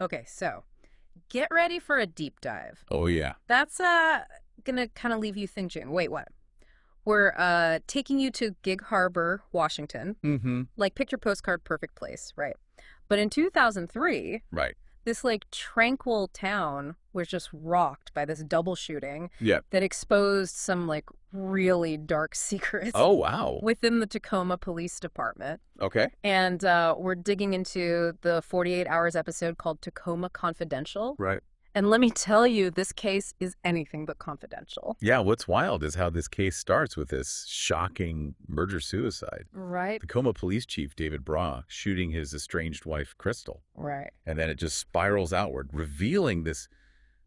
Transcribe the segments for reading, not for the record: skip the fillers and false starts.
Okay, so get ready for a deep dive. Oh, yeah. That's gonna kind of leave you thinking, wait, what? We're taking you to Gig Harbor, Washington. Mm-hmm. Like picture postcard perfect place, right? But in 2003, Right. this like tranquil town was just rocked by this double shooting Yep. that exposed some like really dark secrets Oh, wow. within the Tacoma Police Department. Okay. And we're digging into the 48 Hours episode called Tacoma Confidential. Right. And let me tell you, this case is anything but confidential. Yeah, what's wild is how this case starts with this shocking murder-suicide. Right? Tacoma Police Chief David Braw shooting his estranged wife, Crystal. Right. And then it just spirals outward, revealing this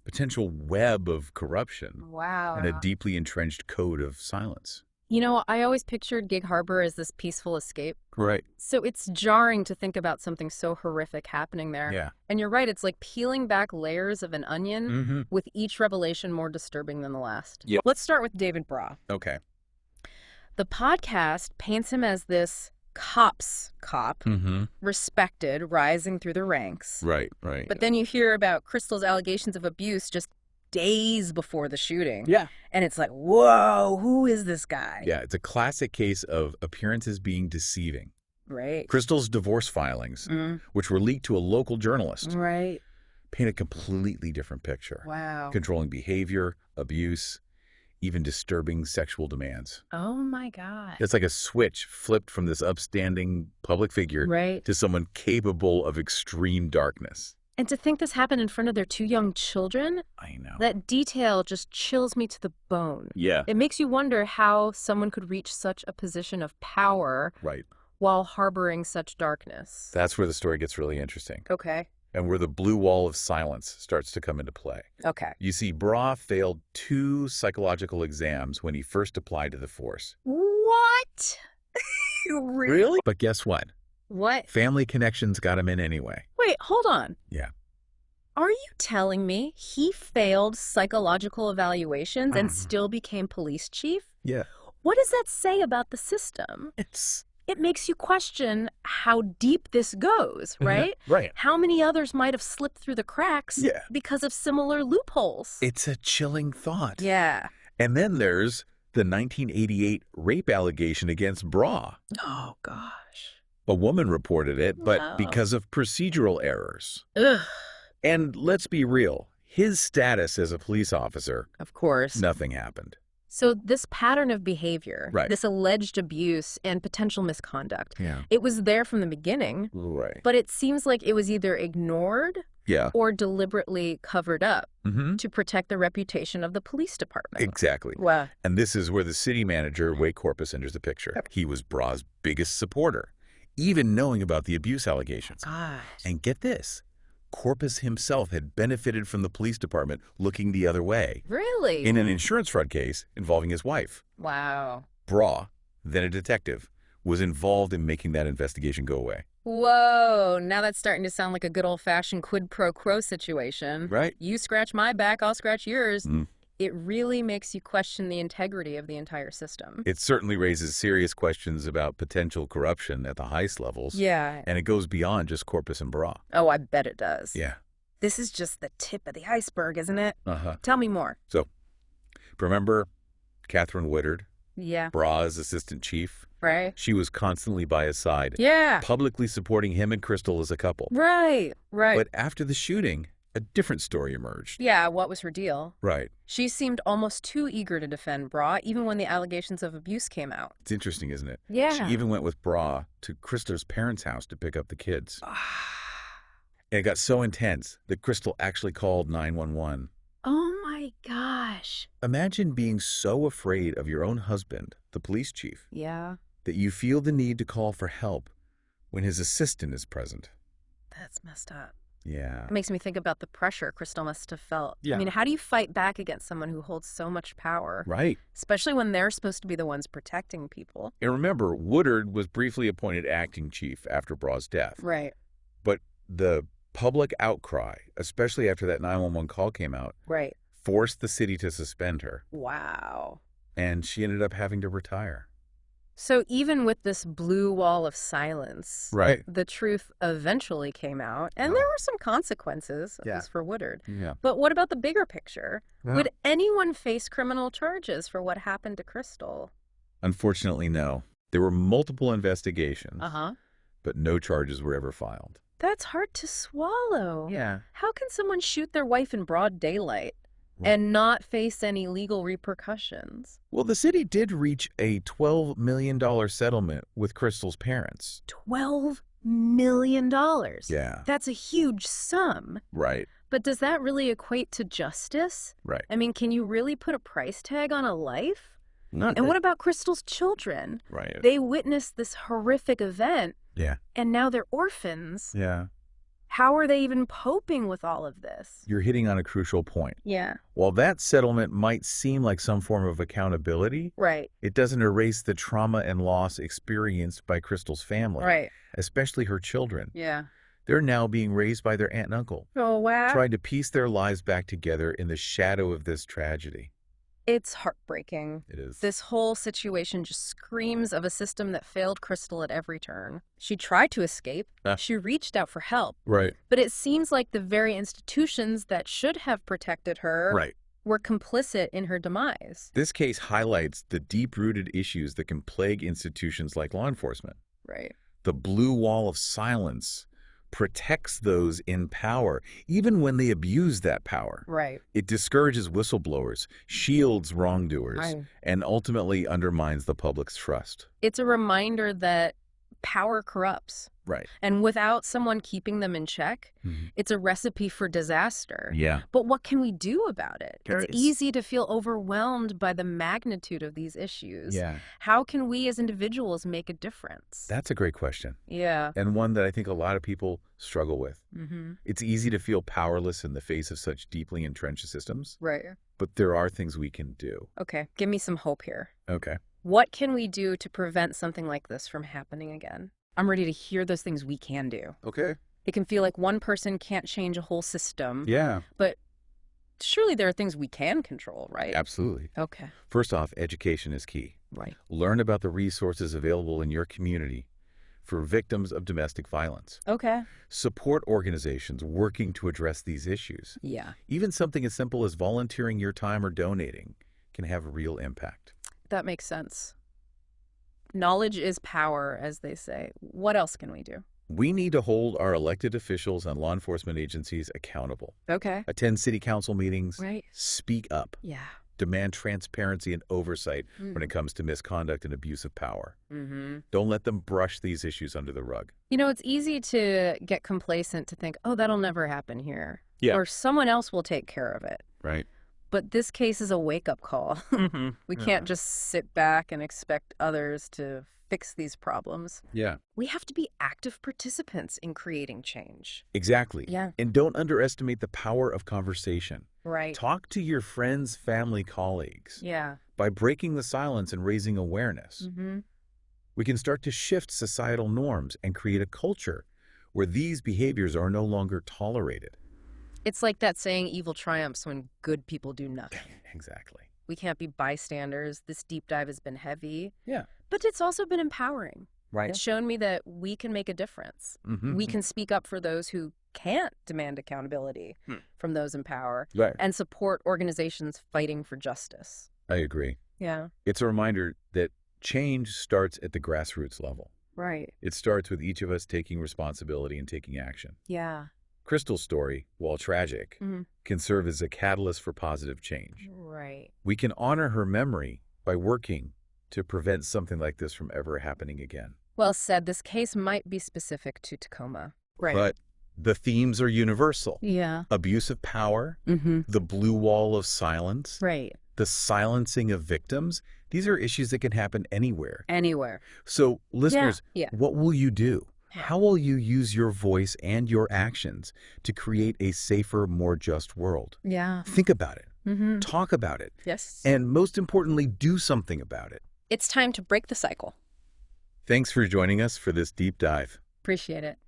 potential web of corruption Wow. and a deeply entrenched code of silence. You know, I always pictured Gig Harbor as this peaceful escape. Right. So it's jarring to think about something so horrific happening there. Yeah. And you're right, it's like peeling back layers of an onion Mm-hmm. with each revelation more disturbing than the last. Yep. Let's start with David Braw. Okay. The podcast paints him as this cop's cop, Mm-hmm. respected, rising through the ranks. Right, right. But then you hear about Crystal's allegations of abuse just days before the shooting. Yeah. And it's like, whoa, who is this guy? Yeah, it's a classic case of appearances being deceiving. Right. Crystal's divorce filings, which were leaked to a local journalist, Right. paint a completely different picture. Wow. Controlling behavior, abuse, even disturbing sexual demands. Oh my God. It's like a switch flipped from this upstanding public figure Right. to someone capable of extreme darkness. And to think this happened in front of their two young children, I know. that detail just chills me to the bone. Yeah. It makes you wonder how someone could reach such a position of power Right. while harboring such darkness. That's where the story gets really interesting Okay. and where the blue wall of silence starts to come into play. Okay. You see, Braw failed 2 psychological exams when he first applied to the force. What? Really? But guess what? What? Family connections got him in anyway. Wait, hold on. Yeah. Are you telling me he failed psychological evaluations and still became police chief? Yeah. What does that say about the system? It makes you question how deep this goes, right? Right. How many others might have slipped through the cracks Yeah. because of similar loopholes? It's a chilling thought. Yeah. And then there's the 1988 rape allegation against Braw. Oh, gosh. A woman reported it, but Wow. because of procedural errors. Ugh. And let's be real, his status as a police officer, Of course. nothing happened. So this pattern of behavior, Right. this alleged abuse and potential misconduct, Yeah. it was there from the beginning, Right. but it seems like it was either ignored Yeah. or deliberately covered up Mm-hmm. to protect the reputation of the police department. Exactly. Wow. And this is where the city manager, Wade Corpus, enters the picture. He was Braw's biggest supporter, even knowing about the abuse allegations. Gosh. And get this, Corpus himself had benefited from the police department looking the other way Really? in an insurance fraud case involving his wife. Wow. Braw, then a detective, was involved in making that investigation go away. Whoa, now that's starting to sound like a good old-fashioned quid pro quo situation. Right. You scratch my back, I'll scratch yours. Mm. It really makes you question the integrity of the entire system. It certainly raises serious questions about potential corruption at the highest levels. Yeah. And it goes beyond just Corpus and Braw. Oh, I bet it does. Yeah. This is just the tip of the iceberg, isn't it? Uh-huh. Tell me more. So, remember Catherine Woodard, Yeah. Braw's assistant chief? Right? She was constantly by his side, Yeah. publicly supporting him and Crystal as a couple. Right. Right. But after the shooting, a different story emerged. Yeah, what was her deal? Right. She seemed almost too eager to defend Braw, even when the allegations of abuse came out. It's interesting, isn't it? Yeah. She even went with Braw to Crystal's parents' house to pick up the kids. And it got so intense that Crystal actually called 911. Oh my gosh. Imagine being so afraid of your own husband, the police chief, Yeah, that you feel the need to call for help when his assistant is present. that's messed up. Yeah. It makes me think about the pressure Crystal must have felt. Yeah. I mean, how do you fight back against someone who holds so much power? Right. Especially when they're supposed to be the ones protecting people. And remember, Woodard was briefly appointed acting chief after Braw's death. Right, But the public outcry, especially after that 911 call came out, right. forced the city to suspend her. Wow. And she ended up having to retire. So even with this blue wall of silence, Right. the truth eventually came out, and there were some consequences, at Yeah. least for Woodard. Yeah. But what about the bigger picture? Yeah. Would anyone face criminal charges for what happened to Crystal? Unfortunately, no. There were multiple investigations, Uh-huh. but no charges were ever filed. That's hard to swallow. Yeah. How can someone shoot their wife in broad daylight Right. and not face any legal repercussions? Well, the city did reach a $12 million settlement with Crystal's parents. $12 million. Yeah. That's a huge sum. Right. But does that really equate to justice? Right. I mean, can you really put a price tag on a life? Not And what about Crystal's children? Right. They witnessed this horrific event, Yeah. and now they're orphans. Yeah. How are they even coping with all of this? You're hitting on a crucial point. Yeah. While that settlement might seem like some form of accountability, Right. it doesn't erase the trauma and loss experienced by Crystal's family, Right. especially her children. Yeah. They're now being raised by their aunt and uncle, Oh, wow. trying to piece their lives back together in the shadow of this tragedy. It's heartbreaking. It is. This whole situation just screams of a system that failed Crystal at every turn. She tried to escape. Ah. She reached out for help. Right. But it seems like the very institutions that should have protected her Right. were complicit in her demise. This case highlights the deep-rooted issues that can plague institutions like law enforcement. Right. The blue wall of silence protects those in power, even when they abuse that power. Right. It discourages whistleblowers, shields wrongdoers, Right. and ultimately undermines the public's trust. It's a reminder that power corrupts. Right. And without someone keeping them in check, Mhm. it's a recipe for disaster. Yeah. But what can we do about it? There It's is- easy to feel overwhelmed by the magnitude of these issues. Yeah. How can we as individuals make a difference? That's a great question, Yeah. and one that I think a lot of people struggle with. Mm-hmm. It's easy to feel powerless in the face of such deeply entrenched systems, Right. but there are things we can do. Okay. Give me some hope here. Okay. What can we do to prevent something like this from happening again? I'm ready to hear those things we can do. Okay. It can feel like one person can't change a whole system, Yeah, but surely there are things we can control, right? absolutely. Okay. First off, education is key. Right. Learn about the resources available in your community for victims of domestic violence. Okay. Support organizations working to address these issues. Yeah. Even something as simple as volunteering your time or donating can have a real impact. That makes sense. Knowledge is power, as they say. What else can we do? We need to hold our elected officials and law enforcement agencies accountable. Okay. Attend city council meetings. Right. Speak up. Yeah. Demand transparency and oversight Mm. when it comes to misconduct and abuse of power. Mm-hmm. Don't let them brush these issues under the rug. You know, it's easy to get complacent, to think, oh, that'll never happen here. Yeah. Or someone else will take care of it. Right. But this case is a wake-up call. We can't just sit back and expect others to fix these problems. Yeah. We have to be active participants in creating change. Exactly. Yeah. And don't underestimate the power of conversation. Right. Talk to your friends, family, colleagues. Yeah. By breaking the silence and raising awareness, Mm-hmm. we can start to shift societal norms and create a culture where these behaviors are no longer tolerated. It's like that saying, evil triumphs when good people do nothing. Exactly. We can't be bystanders. This deep dive has been heavy, Yeah. but it's also been empowering. Right. It's shown me that we can make a difference. Mm-hmm. We can speak up for those who can't demand accountability from those in power Right. and support organizations fighting for justice. I agree. Yeah. It's a reminder that change starts at the grassroots level. Right. It starts with each of us taking responsibility and taking action. Yeah. Crystal's story, while tragic, Mhm. can serve as a catalyst for positive change. Right. We can honor her memory by working to prevent something like this from ever happening again. Well said. This case might be specific to Tacoma. Right. But the themes are universal. Yeah. Abuse of power, Mm-hmm. the blue wall of silence, Right. the silencing of victims. These are issues that can happen anywhere. Anywhere. So, listeners, Yeah. what will you do? How will you use your voice and your actions to create a safer, more just world? Yeah. Think about it. Mm-hmm. Talk about it. Yes. And most importantly, do something about it. It's time to break the cycle. Thanks for joining us for this deep dive. Appreciate it.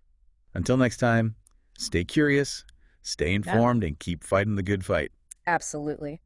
Until next time, stay curious, stay informed, and keep fighting the good fight. Absolutely.